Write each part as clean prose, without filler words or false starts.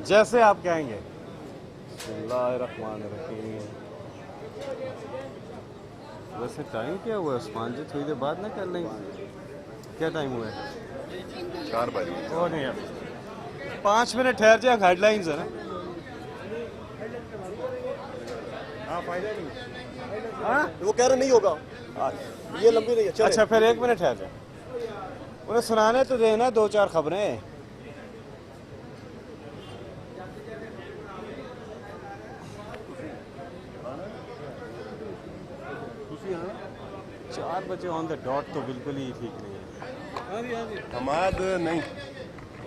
जैसे आप कहेंगे। बिस्मिल्लाहिर्रहमानिर्रहीम। वैसे टाइम क्या हुआ है उस्मान जी? थोड़ी देर बाद ना कर लेंगे। क्या टाइम हुआ है? 4 बजे। और नहीं यार, 5 मिनट ठहर जाए। हेडलाइंस है ना। हाँ, फायदा नहीं। हाँ वो कह रहे नहीं होगा, ये लंबी नहीं है। चले। अच्छा, फिर 1 मिनट ठहर जाए। उन्हें सुनाने तो देना 2-4 खबरें। ਤੁਸੀਂ हाँ 4 बजे ऑन द डॉट तो बिल्कुल ही ठीक नहीं है। हमाद नहीं।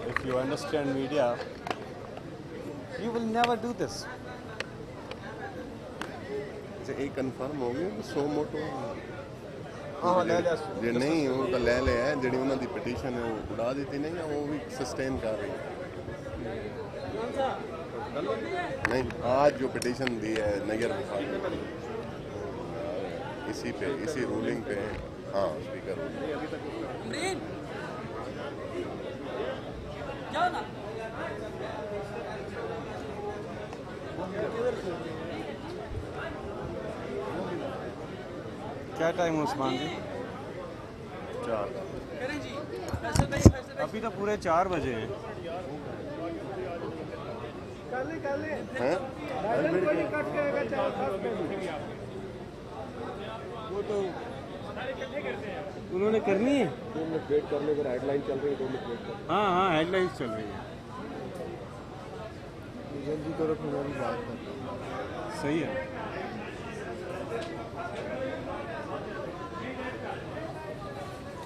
If you understand media, you will never do this. अच्छा, एक कंफर्म हो गया कि सो मोटो हाँ ले ले। जे नहीं वो तो ले ले है ਜਿਹੜੀ ਉਹਨਾਂ ਦੀ ਪਟੀਸ਼ਨ ਹੈ ਉਹ ਉਡਾ ਦਿੱਤੀ ਨਹੀਂ ਹੈ वो भी सस्टेन कर रही है। नहीं, आज जो पिटीशन दी है नगर विभाग इसी पे, इसी रूलिंग पे। हाँ, स्पीकर क्या टाइम है उस्मान जी? 4। अभी तो पूरे 4 बजे हैं। हैं? वो तो उन्होंने करनी है। 2 मिनट वेट कर ले, अगर हेडलाइन चल रही है 2 मिनट वेट कर। हाँ हाँ, हेडलाइंस चल रही है। जल्दी करो, फिर मैं भी बात करता हूँ। सही है।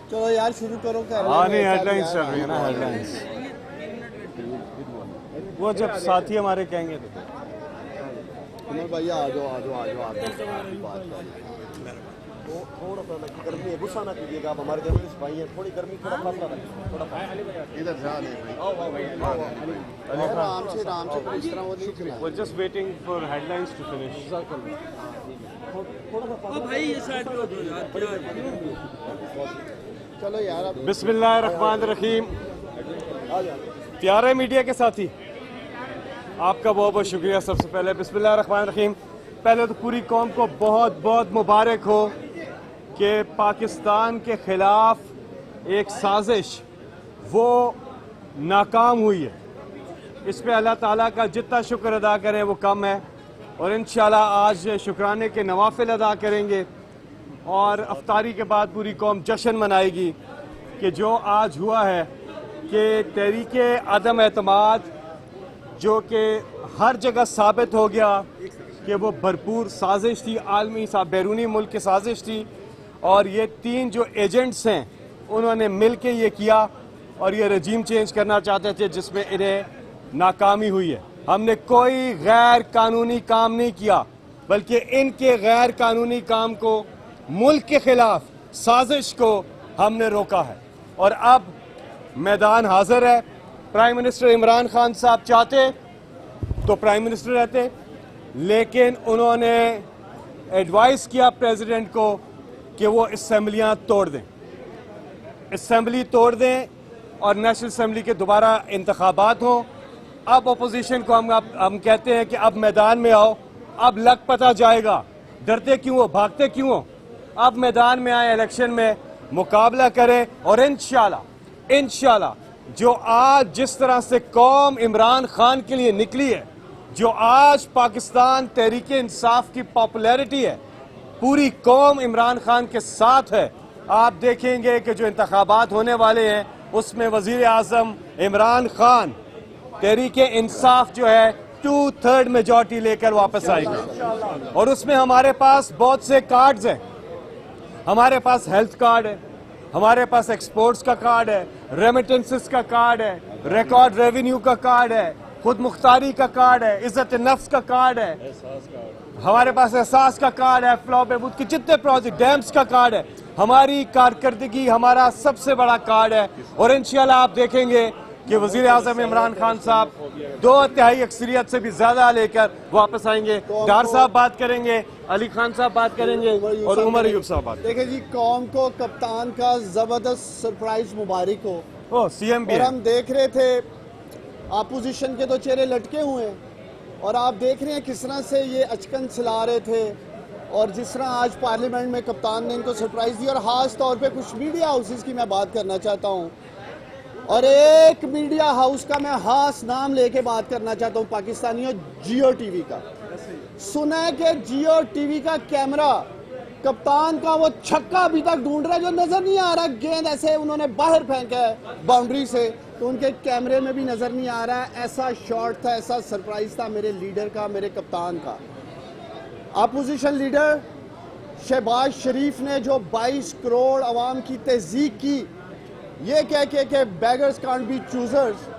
चलो यार शुरू करो। हाँ नहीं, हेडलाइंस चल रही है ना, हेडलाइंस। वो जब साथी हमारे कहेंगे तो। उमर भैया आ जाओ आ जाओ आ जाओ आ जाओ, बात कर। वो थोड़ा सा लगी गर्मी है, गुस्सा ना कीजिएगा, आप हमारे घर में सिपाही हैं, थोड़ी गर्मी थोड़ा फासला रखिए, थोड़ा इधर जा नहीं भाई। आराम से इस तरह वो नहीं चला। We're just waiting for headlines to finish. थोड़ा सा भाई ये साइड पे हो दो यार। चलो यार अब बिस्मिल्लाहिर्रहमानिर्रहीम। प्यारे मीडिया के साथी, आपका बहुत बहुत शुक्रिया। सबसे पहले बिस्मिल्लाहिर्रहमानिर्रहीम। पहले तो पूरी कौम को बहुत बहुत मुबारक हो कि पाकिस्तान के ख़िलाफ़ एक साजिश वो नाकाम हुई है। इस पे अल्लाह ताला का जितना शुक्र अदा करें वो कम है। और इंशाल्लाह आज शुक्राने के नवाफिल अदा करेंगे और अफ्तारी के बाद पूरी कौम जश्न मनाएगी कि जो आज हुआ है कि तहरीके अदम एतमाद जो कि हर जगह साबित हो गया कि वो भरपूर साजिश थी, आलमी बैरूनी मुल्क की साजिश थी। और ये 3 जो एजेंट्स हैं उन्होंने मिल के ये किया और ये रजीम चेंज करना चाहते थे जिसमें इन्हें नाकामी हुई है। हमने कोई गैर कानूनी काम नहीं किया, बल्कि इनके गैर कानूनी काम को, मुल्क के खिलाफ साजिश को हमने रोका है। और अब मैदान हाजिर है। प्राइम मिनिस्टर इमरान खान साहब चाहते तो प्राइम मिनिस्टर रहते, लेकिन उन्होंने एडवाइस किया प्रेसिडेंट को कि वो असेंबलियां तोड़ दें, असेंबली तोड़ दें और नेशनल असेंबली के दोबारा इंतखाबात हों। अब अपोजिशन को हम कहते हैं कि अब मैदान में आओ, अब लग पता जाएगा, डरते क्यों हो, भागते क्यों हो। अब मैदान में आए, इलेक्शन में मुकाबला करें और इंशाल्लाह जो आज जिस तरह से कौम इमरान खान के लिए निकली है, जो आज पाकिस्तान तहरीक इंसाफ की पॉपुलैरिटी है, पूरी कौम इमरान खान के साथ है। आप देखेंगे कि जो इंतखाबात होने वाले हैं उसमें वजीर आजम इमरान खान तहरीक इंसाफ जो है 2/3 मेजॉरिटी लेकर वापस आएगी। और उसमें हमारे पास बहुत से कार्ड्स हैं। हमारे पास हेल्थ कार्ड है, हमारे पास एक्सपोर्ट्स का कार्ड है, रेमिटेंसेस का कार्ड है, रिकॉर्ड रेवेन्यू का कार्ड है, खुद मुख्तारी का कार्ड है, इज्जत नफ्स का कार्ड है, हमारे पास एहसास का कार्ड है, फ्लॉ बहबूद के जितने प्रोजेक्ट, डैम्स का कार्ड है। हमारी कारकर्दगी हमारा सबसे बड़ा कार्ड है। और इंशाल्लाह आप देखेंगे कि वजीर आजम इमरान खान साहब 2/3 अक्सरियत से भी ज्यादा लेकर वापस आएंगे। डार साहब बात करेंगे, अली खान साहब बात करेंगे और उमर अयूब साहब बात। देखिए जी, कौम को कप्तान का जबरदस्त सरप्राइज मुबारक हो। सीएम भी और हम देख रहे थे अपोजिशन के तो चेहरे लटके हुए हैं और आप देख रहे हैं किस तरह से ये अचकन चला रहे थे और जिस तरह आज पार्लियामेंट में कप्तान ने इनको सरप्राइज़ दी। और ख़ास तौर पे कुछ मीडिया हाउसेस की मैं बात करना चाहता हूँ और एक मीडिया हाउस का मैं खास नाम लेके बात करना चाहता हूँ पाकिस्तानियों, जियो टीवी का। सुना है कि जियो टीवी का कैमरा कप्तान का वो छक्का अभी तक ढूंढ रहा है जो नजर नहीं आ रहा। गेंद ऐसे उन्होंने बाहर फेंका है बाउंड्री से, तो उनके कैमरे में भी नजर नहीं आ रहा है। ऐसा शॉट था, ऐसा सरप्राइज था मेरे लीडर का, मेरे कप्तान का। अपोजिशन लीडर शहबाज शरीफ ने जो 22 करोड़ अवाम की तहज़ीक की, ये कह के बेगर्स कांट बी चूजर्स,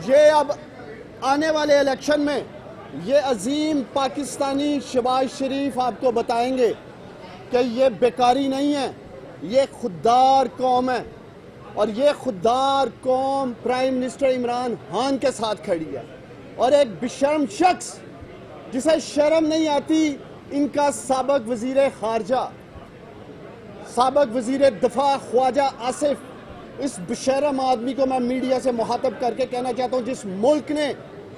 ये अब आने वाले इलेक्शन में ये अजीम पाकिस्तानी शहबाज शरीफ आपको बताएंगे कि ये बेकारी नहीं है, ये खुददार कौम है और ये खुददार कौम प्राइम मिनिस्टर इमरान खान के साथ खड़ी है। और एक बेशर्म शख्स जिसे शर्म नहीं आती, इनका साबिक वजीर खारजा, साबिक वजीर दफा ख्वाजा आसिफ, इस बेशर्म आदमी को मैं मीडिया से मुखातब करके कहना चाहता हूँ, जिस मुल्क ने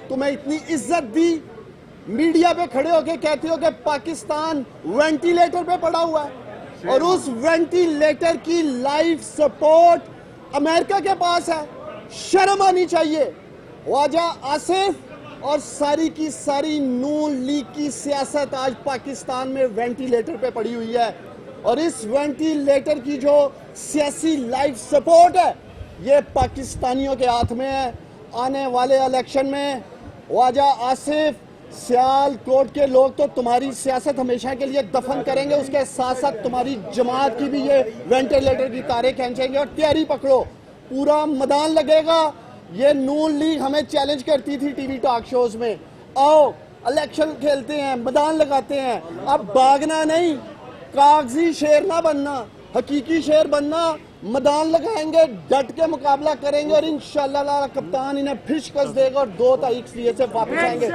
तुम्हें इतनी इज्जत दी, मीडिया पे खड़े होके कहते हो कि पाकिस्तान वेंटिलेटर पे पड़ा हुआ है और उस वेंटिलेटर की लाइफ सपोर्ट अमेरिका के पास है। शर्म आनी चाहिए। ख्वाजा आसिफ और सारी की सारी नून लीग की सियासत आज पाकिस्तान में वेंटिलेटर पे पड़ी हुई है और इस वेंटिलेटर की जो सियासी लाइफ सपोर्ट है ये पाकिस्तानियों के हाथ में है। आने वाले इलेक्शन में ख्वाजा आसिफ, सियालकोट के लोग तो तुम्हारी सियासत हमेशा के लिए दफन करेंगे, उसके साथ साथ तुम्हारी जमात की भी ये वेंटिलेटर की तारें खींचेंगे। और तैयारी पकड़ो, पूरा मैदान लगेगा। ये नून लीग हमें चैलेंज करती थी टीवी टॉक शोज में, आओ इलेक्शन खेलते हैं, मैदान लगाते हैं। अब भागना नहीं, कागजी शेर ना बनना, हकीकी शेर बनना। मैदान लगाएंगे, डट के मुकाबला करेंगे और इंशाल्लाह कप्तान इन्हें फिर शिकस्त देगा और 2 तारीख से वापस आएंगे।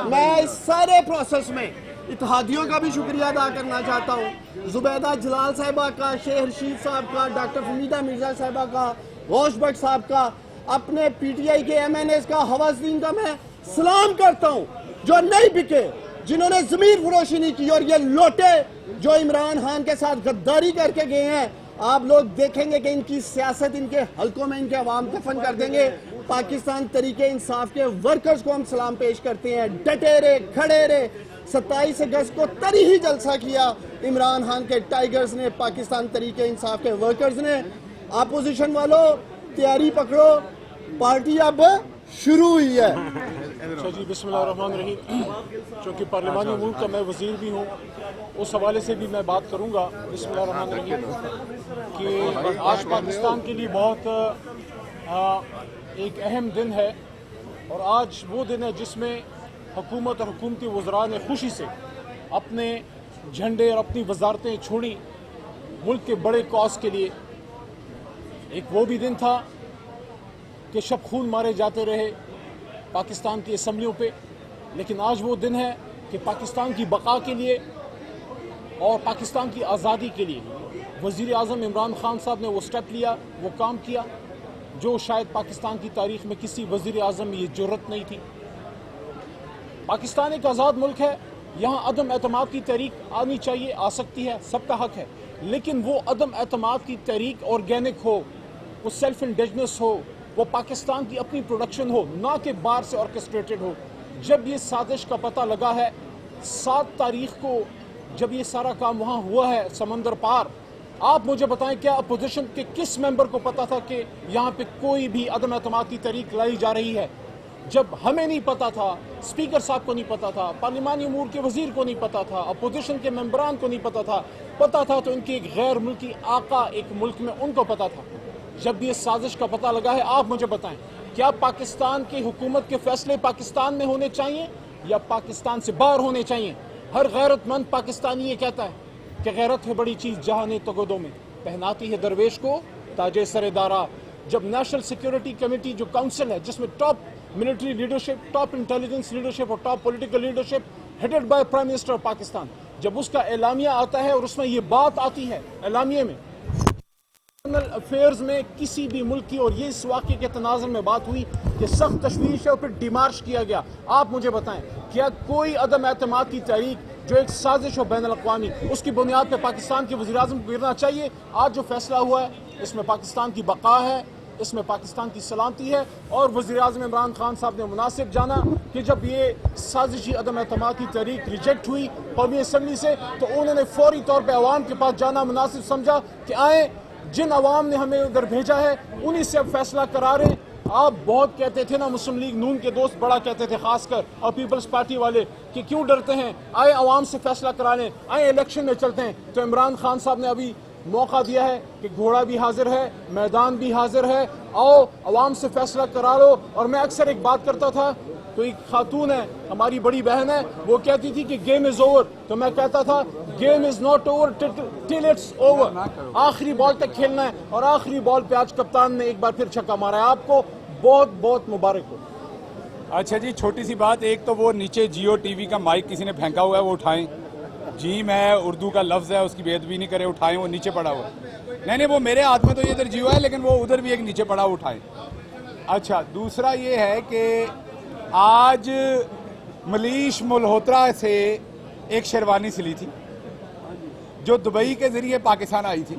मैं इस सारे प्रोसेस में इत्तेहादियों का भी शुक्रिया अदा करना चाहता हूँ, जुबैदा जलाल साहिबा का, शेख रशीद साहब का, डॉक्टर फमीदा मिर्जा साहिबा का, गौश भट्ट साहब का, अपने PTI के MNAs का, हवासदीन का मैं सलाम करता हूँ जो नहीं बिके, जिन्होंने जमीर फरोशी नहीं की। और ये लोटे जो इमरान खान के साथ गद्दारी करके गए हैं, आप लोग देखेंगे कि इनकी सियासत इनके हलकों में इनके अवाम दफन कर देंगे। पाकिस्तान तरीके इंसाफ के वर्कर्स को हम सलाम पेश करते हैं, डटे रहे, खड़े रहे। 27 अगस्त को तरी ही जलसा किया इमरान खान के टाइगर्स ने, पाकिस्तान तरीके इंसाफ के वर्कर्स ने। अपोजिशन वालों तैयारी पकड़ो, पार्टी अब शुरू हुई है। अच्छा जी, बिस्मिल्लाहिर्रहमानिर्रहीम। चूँकि पार्लिमानी मुल्क का मैं वज़ीर भी हूँ, उस हवाले से भी मैं बात करूँगा बिस्मिल्लाहिर्रहमानिर्रहीम कि आज पाकिस्तान के लिए बहुत एक अहम दिन है और आज वो दिन है जिसमें हुकूमत और हुकूमती वज़रा ने खुशी से अपने झंडे और अपनी वजारतें छोड़ी मुल्क के बड़े कॉज के लिए। एक वो भी दिन था कि शब खून मारे जाते रहे पाकिस्तान की असम्बलियों पे, लेकिन आज वो दिन है कि पाकिस्तान की बका के लिए और पाकिस्तान की आज़ादी के लिए वज़ीर आज़म इमरान खान साहब ने वो स्टेप लिया, वो काम किया जो शायद पाकिस्तान की तारीख़ में किसी वज़ीर आज़म में ये जुर्रत नहीं थी। पाकिस्तान एक आज़ाद मुल्क है, यहाँ अदम एतमाद की तहरीक आनी चाहिए, आ सकती है, सबका हक है, लेकिन वो अदम एतमाद की तहरीक ऑर्गेनिक हो, वो सेल्फ इंडिजिनस हो, वो पाकिस्तान की अपनी प्रोडक्शन हो, ना कि बाहर से ऑर्केस्ट्रेटेड हो। जब ये साजिश का पता लगा है 7 तारीख को, जब ये सारा काम वहाँ हुआ है समंदर पार, आप मुझे बताएं क्या अपोजिशन के किस मेंबर को पता था कि यहाँ पे कोई भी अदम एतमाद की तहरीक लाई जा रही है? जब हमें नहीं पता था, स्पीकर साहब को नहीं पता था, पार्लिमानी अमूर के वजीर को नहीं पता था, अपोजिशन के मेंबरान को नहीं पता था तो इनके एक गैर मुल्की आका एक मुल्क में उनको पता था। जब ये साजिश का पता लगा है, आप मुझे बताएं क्या पाकिस्तान की हुकूमत के फैसले पाकिस्तान में होने चाहिए या पाकिस्तान से बाहर होने चाहिए? हर गैरतमंद पाकिस्तानी ये कहता है कि गैरत है बड़ी चीज़ जहाँ ने तगदों में पहनाती है दरवेश को ताजे सरेदारा। जब नेशनल सिक्योरिटी कमेटी जो काउंसिल है जिसमें top military leadership, top intelligence leadership और top political leadership headed by prime minister of Pakistan, जब उसका एलामिया आता है और उसमें ये बात आती है एलामिये में अफेयर्स में किसी भी मुल्क की, और ये इस वाक़े के तनाज़ुर में बात हुई कि सख्त तशवीश है और फिर डिमार्श किया गया। आप मुझे बताएं, क्या कोई अदम एतमाद की तहरीक जो एक साजिश हो बैन अल-अक़वामी, उसकी बुनियाद पर पाकिस्तान के वज़ीर-ए-आज़म को गिरना चाहिए? आज जो फैसला हुआ है इसमें पाकिस्तान की बका है, इसमें पाकिस्तान की सलामती है, और वज़ीर-ए-आज़म इमरान खान साहब ने मुनासिब जाना कि जब ये साजिशी अदम एतमाद की तहरीक रिजेक्ट हुई कौमी असम्बली से, तो उन्होंने फौरी तौर पर अवाम के पास जाना मुनासिब समझा कि आए, जिन अवाम ने हमें उधर भेजा है उन्हीं से अब फैसला करा रहे। आप बहुत कहते थे ना, मुस्लिम लीग नून के दोस्त बड़ा कहते थे, खासकर और पीपल्स पार्टी वाले, कि क्यों डरते हैं, आए अवाम से फैसला करा लें, आए इलेक्शन में चलते हैं। तो इमरान खान साहब ने अभी मौका दिया है कि घोड़ा भी हाजिर है, मैदान भी हाजिर है, आओ अवाम से फैसला करा लो। और मैं अक्सर एक बात करता था, तो एक खातून है, हमारी बड़ी बहन है, वो कहती थी कि गेम इज ओवर, तो मैं कहता था game is not over till it's over. आखिरी बॉल तक खेलना है, और आखिरी बॉल पे आज कप्तान ने एक बार फिर छक्का मारा है। आपको बहुत बहुत मुबारक हो। अच्छा जी, छोटी सी बात, एक तो वो नीचे जियो टीवी का माइक किसी ने फेंका हुआ है, वो उठाएं जी। मैं उर्दू का लफ्ज़ है, उसकी बेअदबी नहीं करे, उठाएं, वो नीचे पड़ा हुआ है। नहीं, वो मेरे हाथ में तो ये इधर जियो है, लेकिन वो उधर भी एक नीचे पड़ा, उठाएं। अच्छा, दूसरा ये है कि आज मलीश मल्होत्रा से एक शेरवानी सिली थी जो दुबई के ज़रिए पाकिस्तान आई थी,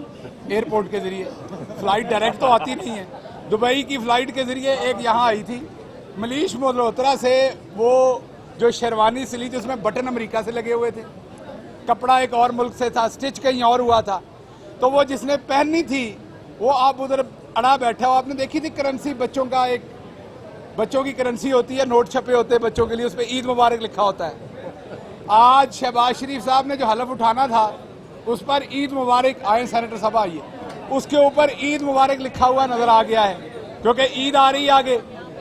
एयरपोर्ट के ज़रिए। फ़्लाइट डायरेक्ट तो आती नहीं है, दुबई की फ़्लाइट के ज़रिए एक यहाँ आई थी। मलीश मल्होत्रा से वो जो शेरवानी सिली थी उसमें बटन अमेरिका से लगे हुए थे, कपड़ा एक और मुल्क से था, स्टिच कहीं और हुआ था। तो वो जिसने पहननी थी वो आप उधर अड़ा बैठा हो। आपने देखी थी करेंसी, बच्चों का एक, बच्चों की करेंसी होती है, नोट छपे होते हैं बच्चों के लिए, उस पर ईद मुबारक लिखा होता है। आज शहबाज शरीफ साहब ने जो हलफ उठाना था उस पर ईद मुबारक, आए सेनेटर साहब आइए, उसके ऊपर ईद मुबारक लिखा हुआ नजर आ गया है, क्योंकि ईद आ रही है आगे,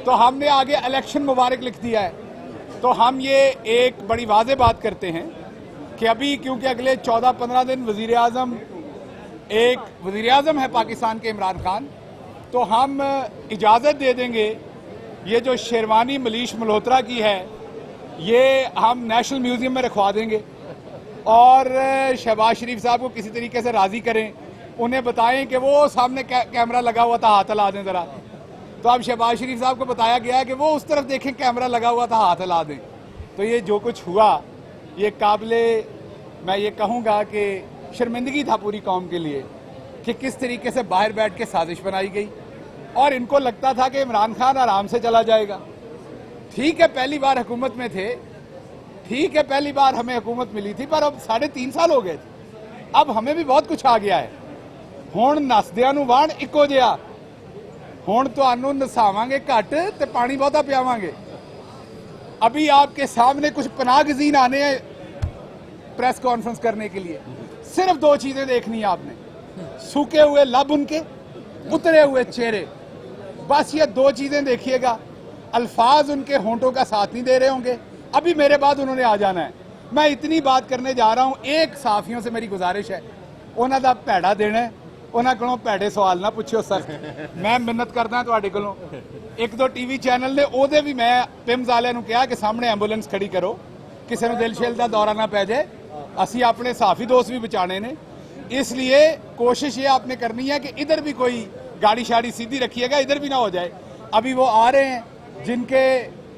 तो हमने आगे इलेक्शन मुबारक लिख दिया है। तो हम ये एक बड़ी वाज़ेह बात करते हैं कि अभी क्योंकि अगले 14-15 दिन वज़ीर-ए-आज़म, एक वज़ीर-ए-आज़म है पाकिस्तान के इमरान खान, तो हम इजाज़त दे देंगे ये जो शेरवानी मलीश मल्होत्रा की है ये हम नेशनल म्यूज़ियम में रखवा देंगे, और शहबाज शरीफ साहब को किसी तरीके से राज़ी करें, उन्हें बताएं कि वो सामने कैमरा लगा हुआ था, हाथ हिला दें ज़रा। तो अब शहबाज शरीफ साहब को बताया गया है कि वो उस तरफ देखें, कैमरा लगा हुआ था, हाथ हिला दें। तो ये जो कुछ हुआ ये काबिले, मैं ये कहूँगा कि शर्मिंदगी था पूरी कौम के लिए कि किस तरीके से बाहर बैठ के साजिश बनाई गई, और इनको लगता था कि इमरान खान आराम से चला जाएगा। ठीक है, पहली बार हुकूमत में थे, ठीक है, पहली बार हमें हुकूमत मिली थी, पर अब 3.5 साल हो गए थे, अब हमें भी बहुत कुछ आ गया है। हुण नसदियां नूं वाण इक्को जिहा, हुण तुहानूं नसावांगे घट ते पानी बहुता पियावांगे। अभी आपके सामने कुछ पनाहगज़ीन आने हैं प्रेस कॉन्फ्रेंस करने के लिए, सिर्फ 2 चीजें देखनी है आपने, सूखे हुए लब उनके, उतरे हुए चेहरे, बस ये 2 चीजें देखिएगा। अल्फाज उनके होंठों का साथ नहीं दे रहे होंगे। अभी मेरे बाद उन्होंने आ जाना है, मैं इतनी बात करने जा रहा हूँ। एक साफियों से मेरी गुजारिश है, उन्हों का भैड़ा देना है, उन्होंने को भैड़े सवाल ना पूछो सर, मैं मिन्नत करदा तुहाडे कोलों। 1-2 टीवी चैनल ने ओहदे भी मैं पिम्स वालियां नूं कहा कि सामने एंबूलेंस खड़ी करो, किसी ने दिल शिल का दौरा ना पै जाए, असी अपने साफी दोस्त भी बचाने ने। इसलिए कोशिश ये आपने करनी है कि इधर भी कोई गाड़ी शाड़ी सीधी रखिएगा, इधर भी ना हो जाए। अभी वो आ रहे हैं जिनके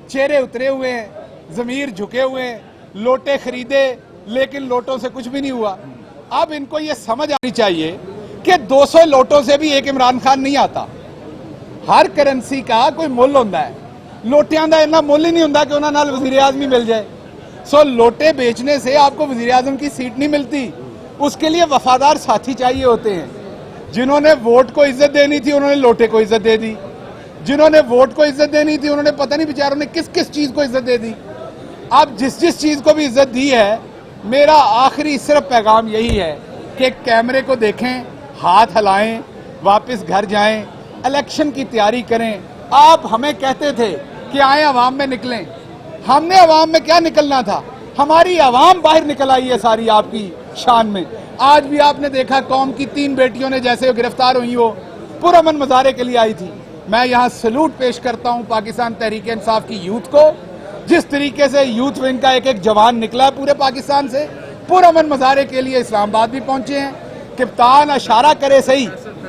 चेहरे उतरे हुए हैं, ज़मीर झुके हुए हैं, लोटे खरीदे लेकिन लोटों से कुछ भी नहीं हुआ। अब इनको ये समझ आनी चाहिए कि 200 लोटों से भी एक इमरान खान नहीं आता। हर करेंसी का कोई मुल होता है, लोटियां का इतना मुल ही नहीं होता कि उन्होंने नाल वज़ीर-ए-आज़म ही मिल जाए। सो लोटे बेचने से आपको वज़ीर-ए-आज़म की सीट नहीं मिलती, उसके लिए वफादार साथी चाहिए होते हैं। जिन्होंने वोट को इज्जत देनी थी उन्होंने लोटे को इज्जत दे दी, जिन्होंने वोट को इज्जत देनी थी उन्होंने पता नहीं बेचारों ने किस किस चीज को इज्जत दे दी। अब जिस जिस चीज को भी इज्जत दी है, मेरा आखिरी सिर्फ पैगाम यही है कि कैमरे को देखें, हाथ हिलाएं, वापस घर जाएं, इलेक्शन की तैयारी करें। आप हमें कहते थे कि आए अवाम में निकलें, हमने अवाम में क्या निकलना था, हमारी अवाम बाहर निकल आई है सारी आपकी शान में। आज भी आपने देखा कौम की 3 बेटियों ने जैसे गिरफ्तार हुई वो पुरअमन मज़ारे के लिए आई थी। मैं यहाँ सैल्यूट पेश करता हूँ पाकिस्तान तहरीक इंसाफ की यूथ को, जिस तरीके से यूथ विंग का एक जवान निकला पूरे पाकिस्तान से, पुरअमन मज़ारे के लिए इस्लामाबाद भी पहुंचे हैं। कप्तान इशारा करे सही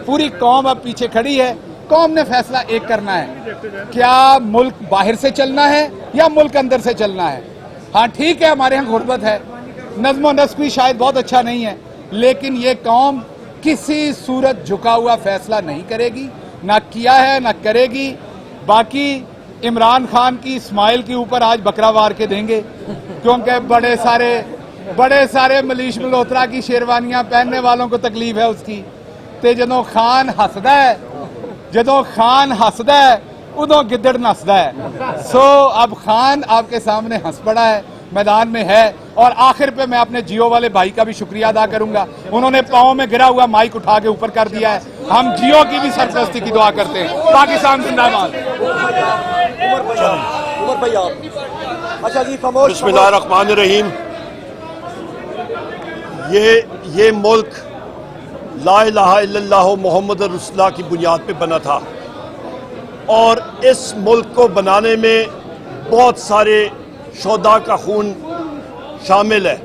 पूरी कौम अब पीछे खड़ी है। कौम ने फैसला एक करना है, क्या मुल्क बाहर से चलना है या मुल्क अंदर से चलना है। हाँ ठीक है, हमारे यहाँ गुर्बत है, नज़्म नस्क भी शायद बहुत अच्छा नहीं है, लेकिन ये कौम किसी सूरत झुका हुआ फैसला नहीं करेगी, ना किया है ना करेगी। बाकी इमरान खान की इस्माइल के ऊपर आज बकरा वार के देंगे, क्योंकि बड़े सारे मलीश मल्होत्रा की शेरवानियां पहनने वालों को तकलीफ है उसकी। ते जदों खान हसदा है उदों गिद्दड़ नसदा है। सो अब खान आपके सामने हंस पड़ा है, मैदान में है। और आखिर पे मैं अपने जियो वाले भाई का भी शुक्रिया अदा करूंगा, उन्होंने पांव में गिरा हुआ माइक उठा के ऊपर कर दिया है। हम जियो की भी सरपरस्ती की दुआ करते हैं। पाकिस्तान जिंदाबाद। उमर भाई आप। अच्छा जी, खामोश। बिस्मिल्लाहिर्रहमानिर्रहीम। ये मुल्क ला इलाहा इल्लल्लाह मुहम्मद रसूलुल्लाह की बुनियाद पे बना था, और इस मुल्क को बनाने में बहुत सारे शोधा का खून शामिल है।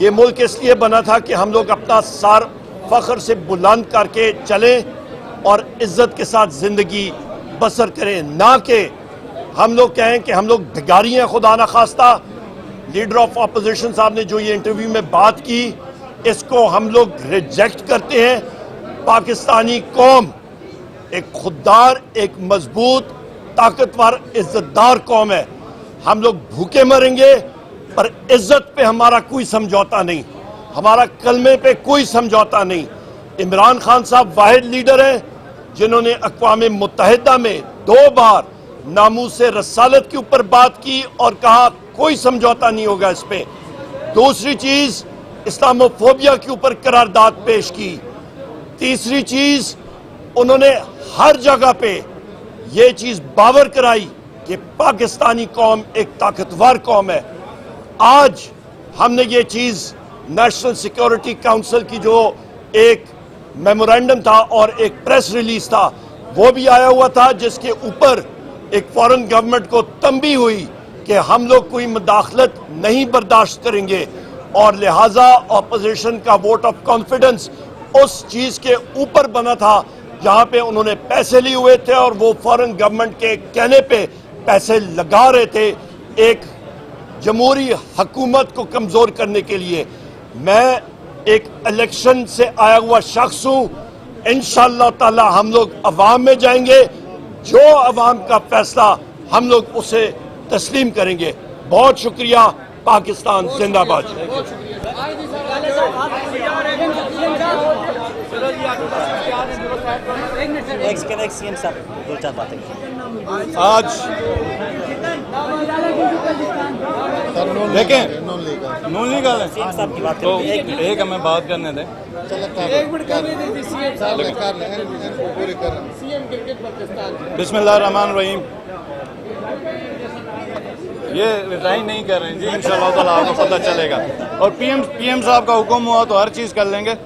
ये मुल्क इसलिए बना था कि हम लोग अपना सर फख्र से बुलंद करके चलें और इज्जत के साथ ज़िंदगी बसर करें, ना कि हम लोग कहें कि हम लोग भिखारी हैं। खुदा ना खास्ता लीडर ऑफ अपोजिशन साहब ने जो ये इंटरव्यू में बात की, इसको हम लोग रिजेक्ट करते हैं। पाकिस्तानी कौम एक खुददार, एक मजबूत, ताकतवर, इज्जतदार कौम है। हम लोग भूखे मरेंगे पर इज्जत पे हमारा कोई समझौता नहीं, हमारा कलमे पे कोई समझौता नहीं। इमरान खान साहब वाहिद लीडर हैं जिन्होंने अक़वाम मुत्तहिदा में 2 बार नामूसे रसालत के ऊपर बात की और कहा कोई समझौता नहीं होगा इस पे। दूसरी चीज, इस्लामोफोबिया के ऊपर करारदाद पेश की। तीसरी चीज, उन्होंने हर जगह पे ये चीज बावर कराई कि पाकिस्तानी कौम एक ताकतवर कौम है। आज हमने ये चीज नेशनल सिक्योरिटी काउंसिल की जो एक मेमोरेंडम था और एक प्रेस रिलीज था वो भी आया हुआ था, जिसके ऊपर एक फॉरेन गवर्नमेंट को तंबी हुई कि हम लोग कोई मुदाखलत नहीं बर्दाश्त करेंगे, और लिहाजा ऑपोजिशन का वोट ऑफ कॉन्फिडेंस उस चीज के ऊपर बना था जहां पे उन्होंने पैसे लिए हुए थे और वो फॉरेन गवर्नमेंट के कहने पे पैसे लगा रहे थे एक जमहूरी हुकूमत को कमजोर करने के लिए। मैं एक इलेक्शन से आया हुआ शख्स हूं, इंशाअल्लाह ताला हम लोग अवाम में जाएंगे, जो अवाम का फैसला हम लोग उसे तस्लीम करेंगे। बहुत शुक्रिया। पाकिस्तान जिंदाबाद। आज देखें नून लीगल है तो एक हमें बात करने दें। बिस्मिल्लाहिर्रहमानिर्रहीम। ये रिजाइन नहीं कर रहे हैं जी, इंशाअल्लाह ताला आपको पता चलेगा। और पीएम साहब का हुक्म हुआ तो हर चीज़ कर लेंगे।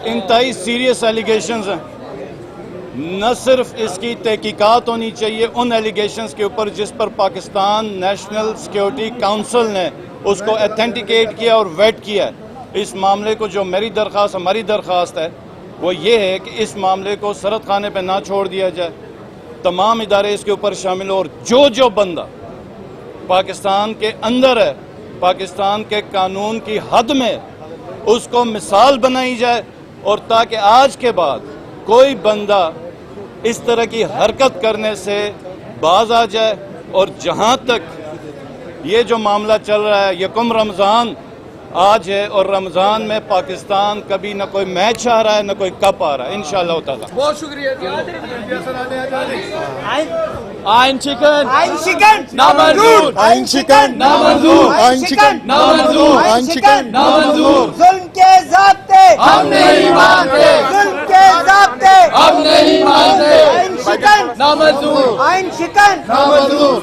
इंतहाई सीरियस एलिगेशंस हैं, न सिर्फ इसकी तहकीकात होनी चाहिए उन एलिगेशंस के ऊपर जिस पर पाकिस्तान नेशनल सिक्योरिटी काउंसिल ने उसको अथेंटिकेट किया और वेट किया है। इस मामले को जो मेरी दरख्वास्त, हमारी दरख्वास्त है वो ये है कि इस मामले को सरहद खाने पर ना छोड़ दिया जाए, तमाम इदारे इसके ऊपर शामिल हो, और जो बंदा पाकिस्तान के अंदर है, पाकिस्तान के कानून की हद में, उसको मिसाल बनाई जाए, और ताकि आज के बाद कोई बंदा इस तरह की हरकत करने से बाज आ जाए। और जहां तक ये जो मामला चल रहा है, यकम रमज़ान आज है और रमज़ान में पाकिस्तान कभी न कोई मैच आ रहा है न कोई कप आ रहा है, इंशाअल्लाह ताला। बहुत शुक्रिया। आइन चिकन ना मंजूर, आइन चिकन ना मंजूर, आइन चिकन ना मंजूर, आइन चिकन ना मंजूर। जुल्म के ज़ाब्ते हम नहीं मानते, जुल्म के ज़ाब्ते हम नहीं मानते। आइन शिकन ना मंजूर, आइन शिकन ना मंजूर।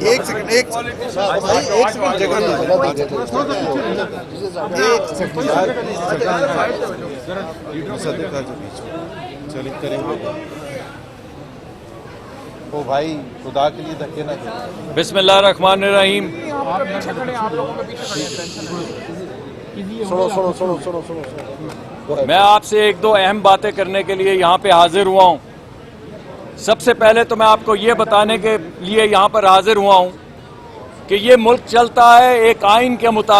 एक सेकंड भाई, एक सेकंड जगह ओ भाई खुदा के लिए धक्के ना करें। बिस्मिल्लाहिर्रहमानिर्रहीम। मैं आपसे एक दो अहम बातें करने के लिए यहाँ पे हाजिर हुआ हूँ। सबसे पहले तो मैं आपको ये बताने के लिए यहाँ पर हाजिर हुआ हूँ कि ये मुल्क चलता है एक आइन के मुताबिक।